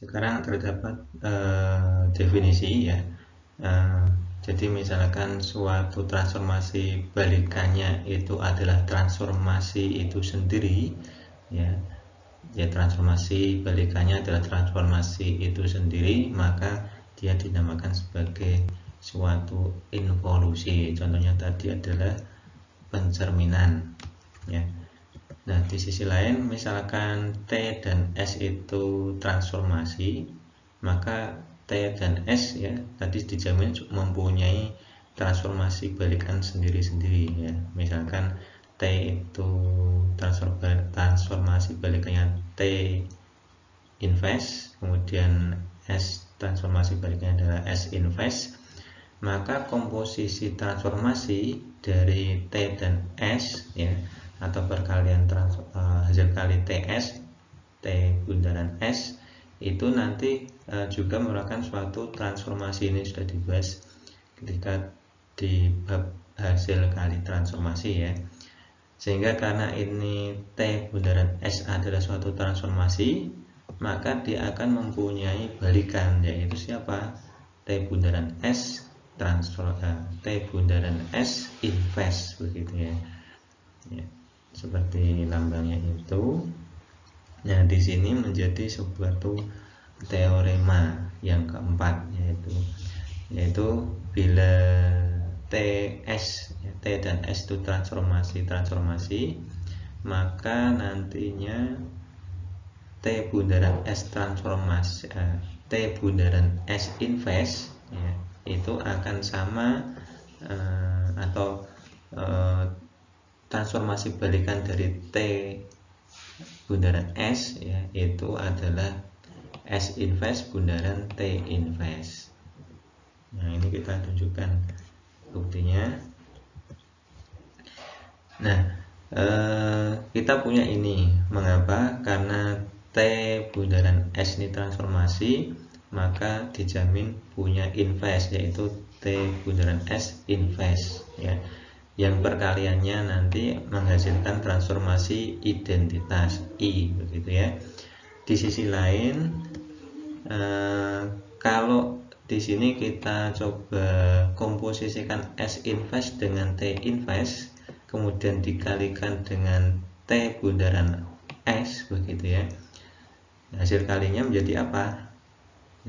Sekarang terdapat definisi ya. Jadi misalkan suatu transformasi balikannya itu adalah transformasi itu sendiri, ya. Ya, transformasi balikannya adalah transformasi itu sendiri, maka dia dinamakan sebagai suatu involusi. Contohnya tadi adalah pencerminan, ya. Nah, di sisi lain, misalkan T dan S itu transformasi, maka T dan S ya tadi dijamin mempunyai transformasi balikan sendiri-sendiri ya. Misalkan T itu transformasi balikannya T inverse, kemudian S transformasi balikannya adalah S inverse, maka komposisi transformasi dari T dan S ya, atau perkalian hasil kali TS, T bundaran S itu nanti juga merupakan suatu transformasi. Ini sudah dibahas ketika di bab hasil kali transformasi ya. Sehingga karena ini T bundaran S adalah suatu transformasi, maka dia akan mempunyai balikan, yaitu siapa? T bundaran S T bundaran S inverse, begitu ya. Ya, seperti lambangnya itu. Nah, di sini menjadi suatu teorema yang keempat, yaitu bila T dan S itu transformasi, maka nantinya T bundaran S T bundaran S inverse ya, itu akan sama atau transformasi balikan dari T bundaran S ya, itu adalah S inverse bundaran T inverse. Nah, ini kita tunjukkan buktinya. Nah, kita punya ini. Mengapa? Karena T bundaran S ini transformasi, maka dijamin punya inverse, yaitu T bundaran S inverse ya, yang perkaliannya nanti menghasilkan transformasi identitas I, begitu ya. Di sisi lain, kalau di sini kita coba komposisikan S inverse dengan T inverse, kemudian dikalikan dengan T bundaran S, begitu ya. Hasil kalinya menjadi apa?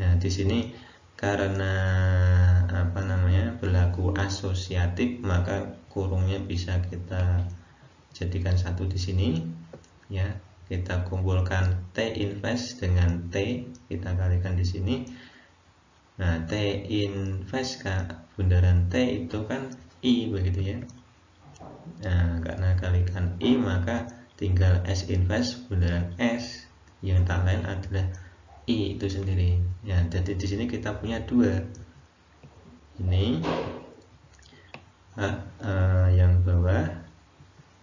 Nah, di sini karena berlaku asosiatif, maka kurungnya bisa kita jadikan satu di sini ya. Kita kumpulkan T inverse dengan T, kita kalikan di sini. Nah, T inverse bundaran T itu kan I, begitu ya. Nah, karena kalikan I, maka tinggal S inverse bundaran S, yang tak lain adalah I itu sendiri ya. Jadi di sini kita punya dua. Ini yang bawah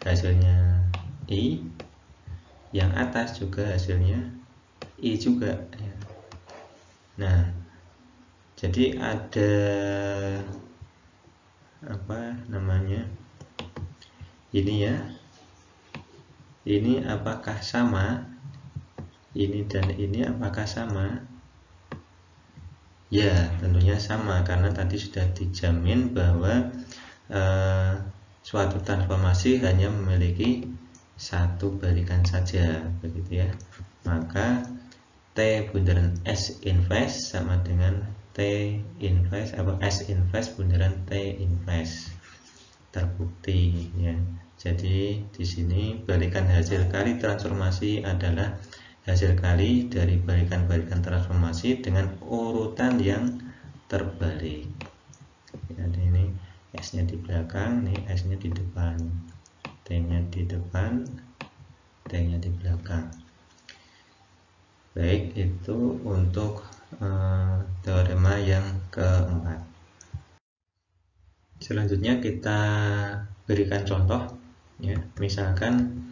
hasilnya I, yang atas juga hasilnya I juga ya. Nah, jadi ada ini ya, ini apakah sama? Ini dan ini apakah sama? Ya, tentunya sama, karena tadi sudah dijamin bahwa suatu transformasi hanya memiliki satu balikan saja, begitu ya. Maka T bundaran S inverse sama dengan T inverse S inverse bundaran T inverse. Terbukti ya. Jadi di sini balikan hasil kali transformasi adalah hasil kali dari balikan-balikan transformasi dengan urutan yang terbalik. Jadi ini S-nya di belakang, ini S-nya di depan, T-nya di depan, T-nya di belakang. Baik, itu untuk teorema yang keempat. Selanjutnya kita berikan contoh ya. Misalkan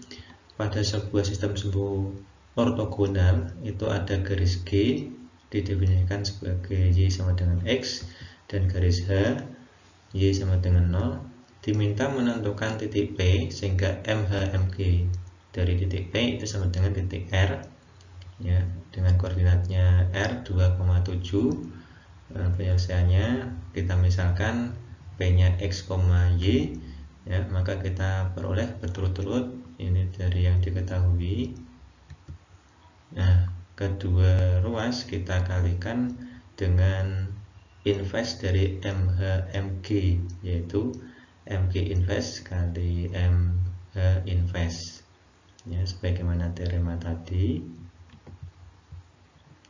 pada sebuah sistem ortogonal itu ada garis G didefinisikan sebagai Y sama dengan X, dan garis H Y sama dengan 0. Diminta menentukan titik P sehingga MHMG dari titik P itu sama dengan titik R ya, dengan koordinatnya R 2,7. Penyelesaiannya kita misalkan P-nya X, Y, ya, maka kita peroleh berturut-turut ini dari yang diketahui. Nah, kedua ruas kita kalikan dengan invest dari MG, yaitu MG invest kali MH invest, ya, sebagaimana teorema tadi.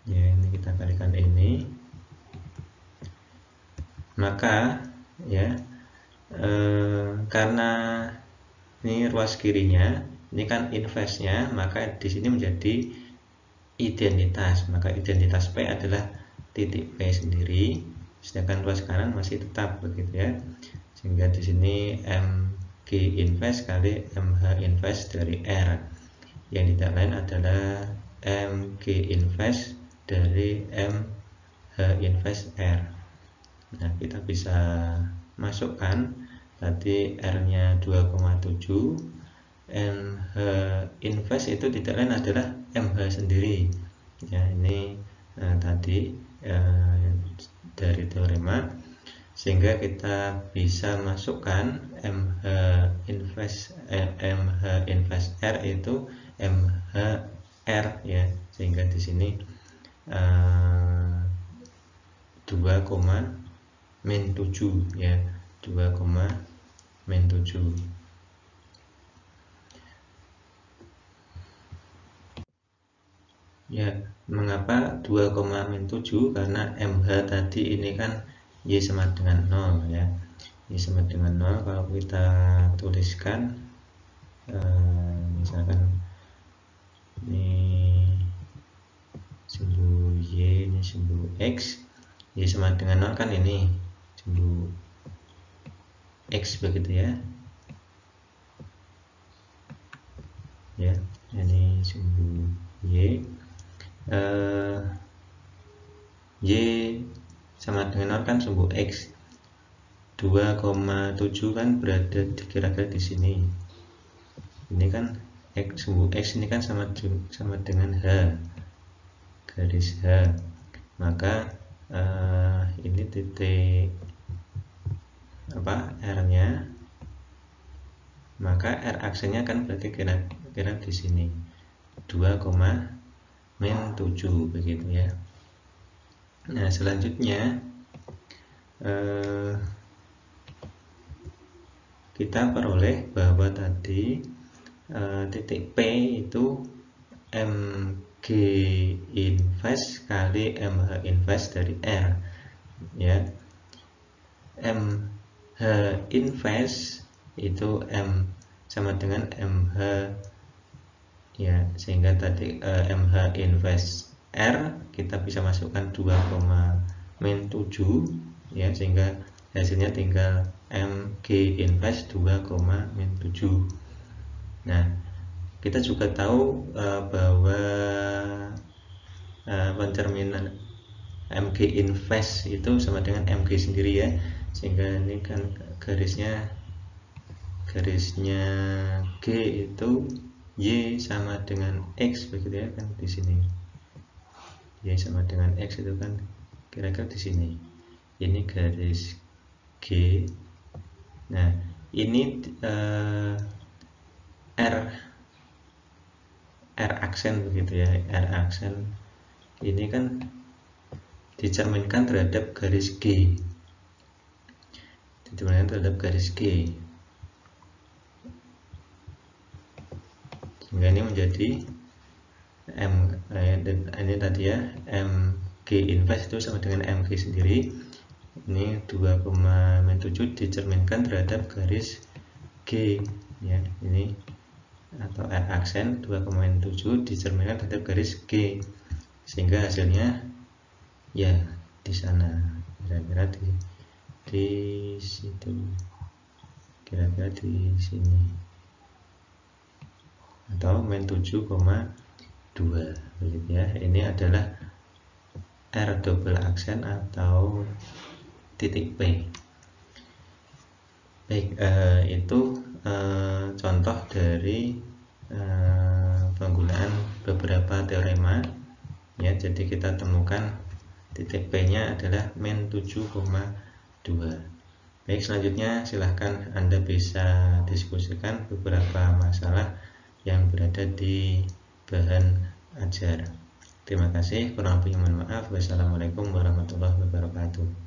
Ya, ini kita kalikan ini, maka ya, karena ini ruas kirinya, ini kan investnya, maka di sini menjadi identitas, maka identitas P adalah titik P sendiri, sedangkan ruas kanan masih tetap begitu ya, sehingga di sini MG invest kali MH invest dari R, yang tidak lain adalah MG invest dari MH invest R. Nah, kita bisa masukkan tadi R-nya 2,7, MH invest itu tidak lain adalah MH sendiri. Ya, ini tadi dari teorema, sehingga kita bisa masukkan MH invest R itu MH R, ya, sehingga di sini 2,-7 ya, 2,-7. Ya, mengapa 2,-7? Karena MH tadi ini kan Y sama dengan 0 ya. Y sama dengan 0, kalau kita tuliskan misalkan ini simbol Y, ini simbol X, Y sama dengan 0 kan ini simbol X begitu ya. Ya, ini simbol Y. Y sama dengan 0 kan simbol X. 2,7 kan berada kira-kira di sini. Ini kan X, simbol X ini kan sama dengan H, garis H. Maka ini titik R-nya, maka R aksennya kan berarti kira-kira di sini 2,-7 begitu ya. Nah, selanjutnya kita peroleh bahwa tadi titik P itu MG invest kali MH invest dari R, ya. MH invest itu M sama dengan MH, ya, sehingga tadi MH invest R kita bisa masukkan 2,-7 ya, sehingga hasilnya tinggal MG invest 2,-7. Nah, kita juga tahu bahwa pencerminan MG invest itu sama dengan MG sendiri ya, sehingga ini kan garisnya G itu Y sama dengan X begitu ya, kan di sini Y sama dengan X itu kan kira-kira di sini. Ini garis G. Nah, ini R aksen begitu ya, R aksen ini kan dicerminkan terhadap garis G, sehingga ini menjadi ini tadi ya, MG invest itu sama dengan MG sendiri. Ini 2,-7 dicerminkan terhadap garis G ya, ini atau R aksen 2,-7 dicerminkan terhadap garis G, sehingga hasilnya ya di sana, kira-kira di situ, kira-kira di sini, atau -7,2 begitu ya. Ini adalah R double aksen atau titik P. Baik, itu contoh dari penggunaan beberapa teorema jadi kita temukan titik P nya adalah min 7,2. Baik, selanjutnya silahkan Anda bisa diskusikan beberapa masalah yang berada di bahan ajar. Terima kasih, kurang lebihnya mohon maaf. Wassalamualaikum warahmatullahi wabarakatuh.